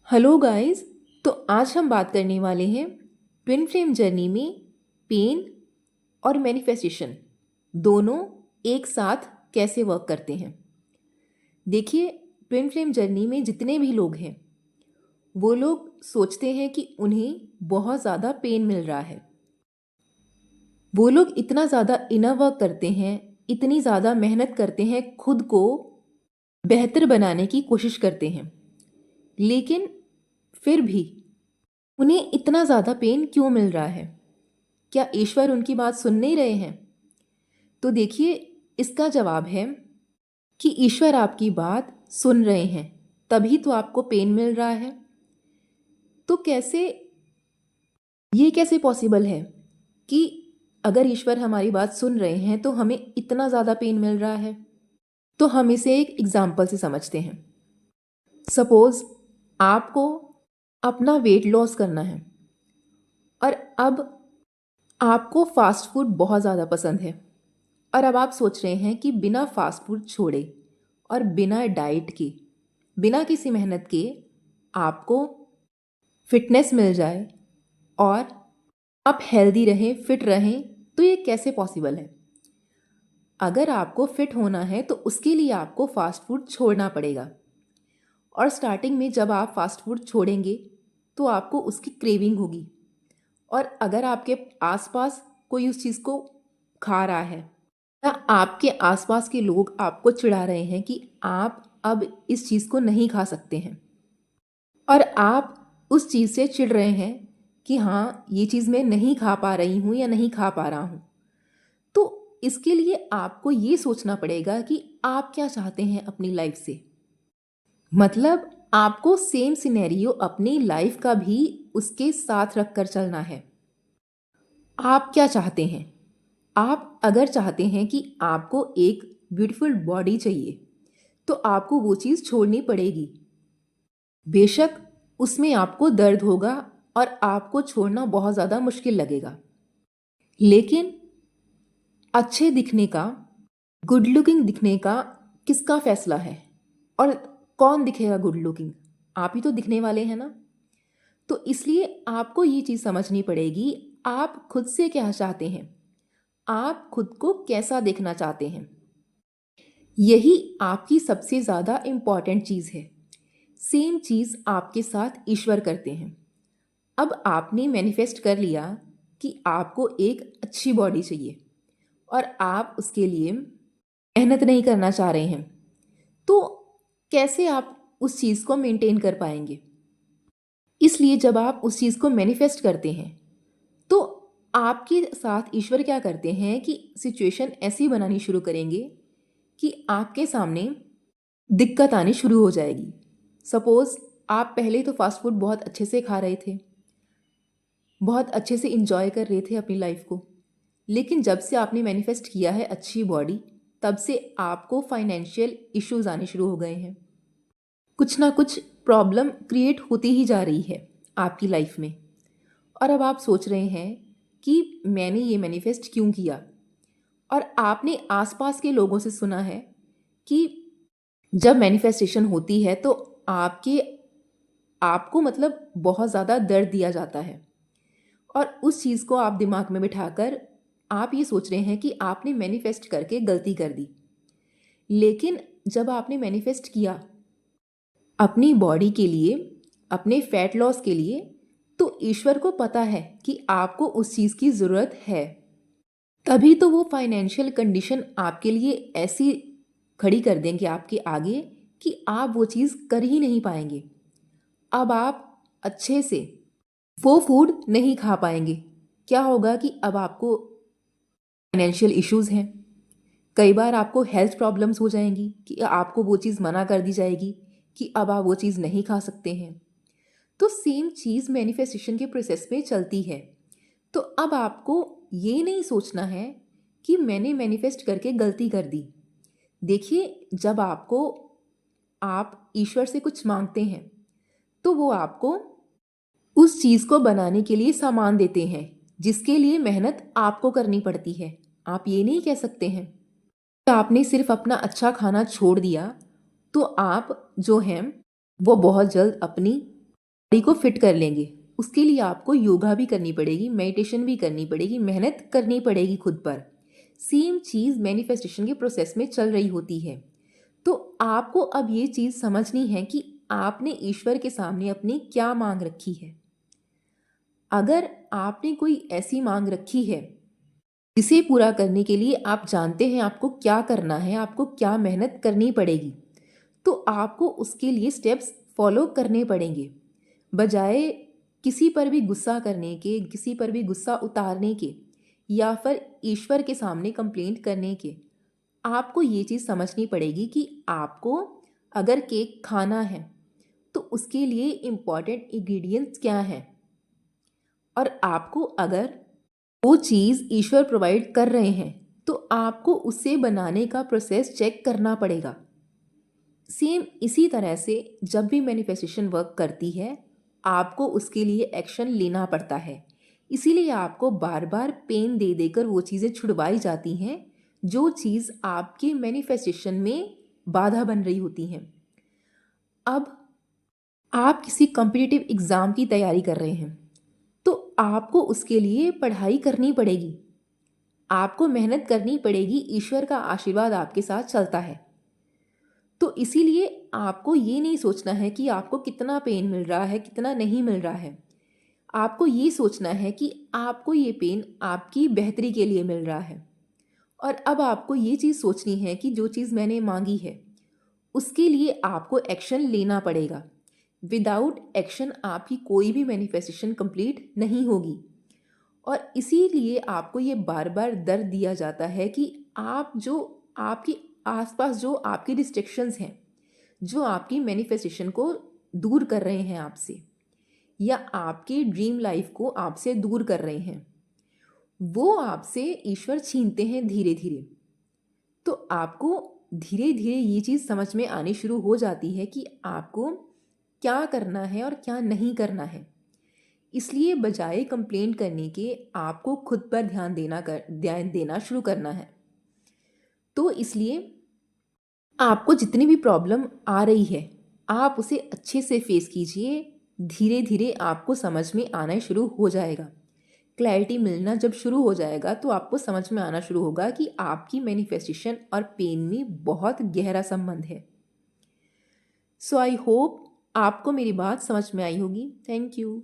Hello guys. तो आज हम बात करने वाले हैं ट्विन फ्लेम जर्नी में पेन और मैनिफेस्टेशन दोनों एक साथ कैसे वर्क करते हैं। देखिए, ट्विन फ्लेम जर्नी में जितने भी लोग हैं वो लोग सोचते हैं कि उन्हें बहुत ज़्यादा पेन मिल रहा है। वो लोग इतना ज़्यादा इनर वर्क करते हैं, इतनी ज़्यादा मेहनत करते हैं, खुद को बेहतर बनाने की कोशिश करते हैं, लेकिन फिर भी उन्हें इतना ज़्यादा पेन क्यों मिल रहा है? क्या ईश्वर उनकी बात सुन नहीं रहे हैं? तो देखिए, इसका जवाब है कि ईश्वर आपकी बात सुन रहे हैं, तभी तो आपको पेन मिल रहा है। तो ये कैसे पॉसिबल है कि अगर ईश्वर हमारी बात सुन रहे हैं तो हमें इतना ज़्यादा पेन मिल रहा है? तो हम इसे एक एग्जाम्पल से समझते हैं। सपोज आपको अपना वेट लॉस करना है और अब आपको फास्ट फूड बहुत ज़्यादा पसंद है और अब आप सोच रहे हैं कि बिना फास्ट फूड छोड़े और बिना डाइट के, बिना किसी मेहनत के आपको फिटनेस मिल जाए और आप हेल्दी रहें, फिट रहें। तो ये कैसे पॉसिबल है? अगर आपको फिट होना है तो उसके लिए आपको फास्ट फूड छोड़ना पड़ेगा, और स्टार्टिंग में जब आप फास्ट फूड छोड़ेंगे तो आपको उसकी क्रेविंग होगी, और अगर आपके आसपास कोई उस चीज़ को खा रहा है या आपके आसपास के लोग आपको चिढ़ा रहे हैं कि आप अब इस चीज़ को नहीं खा सकते हैं, और आप उस चीज़ से चिढ़ रहे हैं कि हाँ, ये चीज़ मैं नहीं खा पा रही हूँ या नहीं खा पा रहा हूँ, तो इसके लिए आपको ये सोचना पड़ेगा कि आप क्या चाहते हैं अपनी लाइफ से। मतलब आपको सेम सिनेरियो अपनी लाइफ का भी उसके साथ रख कर चलना है। आप क्या चाहते हैं? आप अगर चाहते हैं कि आपको एक ब्यूटीफुल बॉडी चाहिए तो आपको वो चीज़ छोड़नी पड़ेगी। बेशक उसमें आपको दर्द होगा और आपको छोड़ना बहुत ज़्यादा मुश्किल लगेगा, लेकिन अच्छे दिखने का, गुड लुकिंग दिखने का किसका फैसला है? और कौन दिखेगा गुड लुकिंग? आप ही तो दिखने वाले हैं ना। तो इसलिए आपको ये चीज़ समझनी पड़ेगी, आप खुद से क्या चाहते हैं, आप खुद को कैसा देखना चाहते हैं। यही आपकी सबसे ज़्यादा इम्पॉर्टेंट चीज़ है। सेम चीज़ आपके साथ ईश्वर करते हैं। अब आपने मैनिफेस्ट कर लिया कि आपको एक अच्छी बॉडी चाहिए और आप उसके लिए मेहनत नहीं करना चाह रहे हैं, तो कैसे आप उस चीज़ को मेंटेन कर पाएंगे? इसलिए जब आप उस चीज़ को मैनिफेस्ट करते हैं तो आपके साथ ईश्वर क्या करते हैं कि सिचुएशन ऐसी बनानी शुरू करेंगे कि आपके सामने दिक्कत आनी शुरू हो जाएगी। सपोज़ आप पहले तो फास्ट फूड बहुत अच्छे से खा रहे थे, बहुत अच्छे से इंजॉय कर रहे थे अपनी लाइफ को, लेकिन जब से आपने मैनिफेस्ट किया है अच्छी बॉडी, तब से आपको फाइनेंशियल इश्यूज आने शुरू हो गए हैं। कुछ ना कुछ प्रॉब्लम क्रिएट होती ही जा रही है आपकी लाइफ में, और अब आप सोच रहे हैं कि मैंने ये मैनिफेस्ट क्यों किया। और आपने आसपास के लोगों से सुना है कि जब मैनिफेस्टेशन होती है तो आपको मतलब बहुत ज़्यादा दर्द दिया जाता है, और उस चीज़ को आप दिमाग में बिठाकर आप ये सोच रहे हैं कि आपने मैनिफेस्ट करके गलती कर दी। लेकिन जब आपने मैनिफेस्ट किया अपनी बॉडी के लिए, अपने फैट लॉस के लिए, तो ईश्वर को पता है कि आपको उस चीज़ की ज़रूरत है। तभी तो वो फाइनेंशियल कंडीशन आपके लिए ऐसी खड़ी कर देंगे आपके आगे कि आप वो चीज़ कर ही नहीं पाएंगे। अब आप अच्छे से वो फूड नहीं खा पाएंगे। क्या होगा कि अब आपको फाइनेंशियल इश्यूज़ हैं, कई बार आपको हेल्थ प्रॉब्लम्स हो जाएंगी कि आपको वो चीज़ मना कर दी जाएगी कि अब आप वो चीज़ नहीं खा सकते हैं। तो सेम चीज़ मैनिफेस्टेशन के प्रोसेस में चलती है। तो अब आपको ये नहीं सोचना है कि मैंने मैनिफेस्ट करके गलती कर दी। देखिए, जब आप ईश्वर से कुछ मांगते हैं तो वो आपको उस चीज़ को बनाने के लिए सामान देते हैं, जिसके लिए मेहनत आपको करनी पड़ती है। आप ये नहीं कह सकते हैं कि आपने सिर्फ अपना अच्छा खाना छोड़ दिया तो आप जो हैं वो बहुत जल्द अपनी बॉडी को फिट कर लेंगे, उसके लिए आपको योगा भी करनी पड़ेगी, मेडिटेशन भी करनी पड़ेगी, मेहनत करनी पड़ेगी खुद पर। सेम चीज़ मैनिफेस्टेशन के प्रोसेस में चल रही होती है। तो आपको अब ये चीज़ समझनी है कि आपने ईश्वर के सामने अपनी क्या मांग रखी है। अगर आपने कोई ऐसी मांग रखी है जिसे पूरा करने के लिए आप जानते हैं आपको क्या करना है, आपको क्या मेहनत करनी पड़ेगी, तो आपको उसके लिए स्टेप्स फॉलो करने पड़ेंगे। बजाय किसी पर भी गुस्सा करने के, किसी पर भी गुस्सा उतारने के या फिर ईश्वर के सामने कंप्लेंट करने के, आपको ये चीज़ समझनी पड़ेगी कि आपको अगर केक खाना है तो उसके लिए इम्पॉर्टेंट इंग्रेडिएंट्स क्या हैं, और आपको अगर वो चीज़ ईश्वर प्रोवाइड कर रहे हैं तो आपको उसे बनाने का प्रोसेस चेक करना पड़ेगा। सेम इसी तरह से जब भी मैनिफेस्टेशन वर्क करती है, आपको उसके लिए एक्शन लेना पड़ता है। इसीलिए आपको बार बार पेन दे देकर वो चीज़ें छुड़वाई जाती हैं जो चीज़ आपके मैनिफेस्टेशन में बाधा बन रही होती हैं। अब आप किसी कॉम्पिटिटिव एग्ज़ाम की तैयारी कर रहे हैं तो आपको उसके लिए पढ़ाई करनी पड़ेगी, आपको मेहनत करनी पड़ेगी, ईश्वर का आशीर्वाद आपके साथ चलता है। तो इसीलिए आपको ये नहीं सोचना है कि आपको कितना पेन मिल रहा है, कितना नहीं मिल रहा है। आपको ये सोचना है कि आपको ये पेन आपकी बेहतरी के लिए मिल रहा है। और अब आपको ये चीज़ सोचनी है कि जो चीज़ मैंने मांगी है उसके लिए आपको एक्शन लेना पड़ेगा। विदाउट एक्शन आपकी कोई भी मैनिफेस्टेशन कंप्लीट नहीं होगी। और इसीलिए आपको ये बार बार दर्द दिया जाता है कि आप जो आपके आसपास जो आपकी डिस्ट्रैक्शंस हैं, जो आपकी मैनिफेस्टेशन को दूर कर रहे हैं आपसे, या आपकी ड्रीम लाइफ को आपसे दूर कर रहे हैं, वो आपसे ईश्वर छीनते हैं धीरे धीरे। तो आपको धीरे धीरे ये चीज़ समझ में आनी शुरू हो जाती है कि आपको क्या करना है और क्या नहीं करना है। इसलिए बजाय कंप्लेंट करने के आपको खुद पर ध्यान देना शुरू करना है। तो इसलिए आपको जितनी भी प्रॉब्लम आ रही है आप उसे अच्छे से फेस कीजिए। धीरे धीरे आपको समझ में आना शुरू हो जाएगा। क्लैरिटी मिलना जब शुरू हो जाएगा तो आपको समझ में आना शुरू होगा कि आपकी मैनिफेस्टेशन और पेन में बहुत गहरा संबंध है। सो आई होप आपको मेरी बात समझ में आई होगी। Thank you.